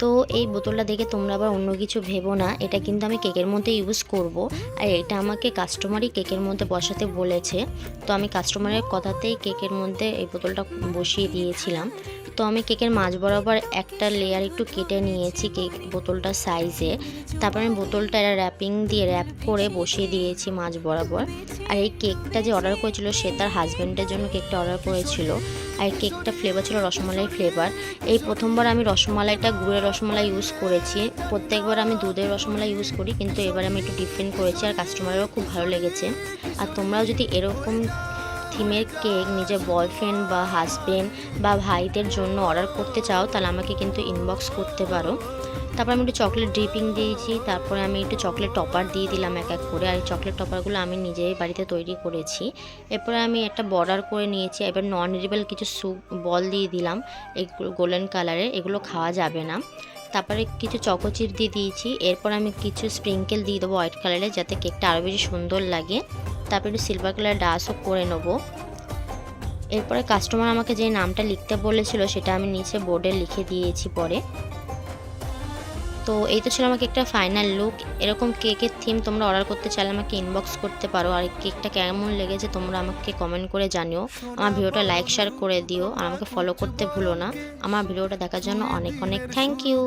তো এই বোতলটা দেখে তোমরা আবার অন্য কিছু ভেবো না, এটা কিন্তু আমি কেকের মধ্যে ইউজ করব। আর এটা আমাকে কাস্টমারই কেকের মধ্যে বসাতে বলেছে, তো আমি কাস্টমারের কথাতেই কেকের মধ্যে এই বোতলটা বসিয়ে দিয়েছিলাম। তো আমি কেকের মাঝ বরাবর একটা লেয়ার একটু কেটে নিয়েছি কেক বোতলটার সাইজে। তারপর আমি বোতলটা র্যাপিং দিয়ে র্যাপ করে বসিয়ে দিয়েছি মাঝ বরাবর। আর এই কেকটা যে অর্ডার করেছিল সে তার হাজব্যান্ডের জন্য কেকটা অর্ডার করেছিল। আর কেকটা ফ্লেভার ছিল রসমালাই ফ্লেভার। এই প্রথমবার আমি রসমালাইটা গুড়ের রসমালাই ইউজ করেছি, প্রত্যেকবার আমি দুধের রসমালাই ইউজ করি, কিন্তু এবার আমি একটু ডিফারেন্ট করেছি আর কাস্টমারেরও খুব ভালো লেগেছে। আর তোমরাও যদি এরকম থিমের কেক নিজের বয়ফ্রেন্ড বা হাজব্যান্ড বা ভাইদের জন্য অর্ডার করতে চাও তাহলে আমাকে কিন্তু ইনবক্স করতে পারো। তারপর আমি একটু চকলেট ড্রিপিং দিয়েছি, তারপরে আমি একটু চকলেট টপার দিয়ে দিলাম এক এক করে। আর এই চকলেট টপারগুলো আমি নিজেই বাড়িতে তৈরি করেছি। এরপরে আমি একটা বর্ডার করে নিয়েছি, এবার নন এডিবল কিছু বল দিয়ে দিলাম, এগুলো গোল্ডেন কালারের, এগুলো খাওয়া যাবে না। তারপরে কিছু চকো চিপ দিয়ে দিয়েছি। এরপর আমি কিছু স্প্রিঙ্কেল দিয়ে দেবো হোয়াইট কালারের, যাতে কেকটা আরও বেশি সুন্দর লাগে। তারপরে একটু সিলভার কালার ডাস্টও করে নেবো। এরপরে কাস্টমার আমাকে যে নামটা লিখতে বলেছিল সেটা আমি নিচে বোর্ডে লিখে দিয়েছি পরে। তো এই তো ছিল আমাকে একটা ফাইনাল লুক। এরকম কেকের থিম তোমরা অর্ডার করতে চাইলে আমাকে ইনবক্স করতে পারো। আর কেকটা কেমন লেগেছে তোমরা আমাকে কমেন্ট করে জানিও। আমার ভিডিওটা লাইক শেয়ার করে দিও আর আমাকে ফলো করতে ভুলো না। আমার ভিডিওটা দেখার জন্য অনেক অনেক থ্যাংক ইউ।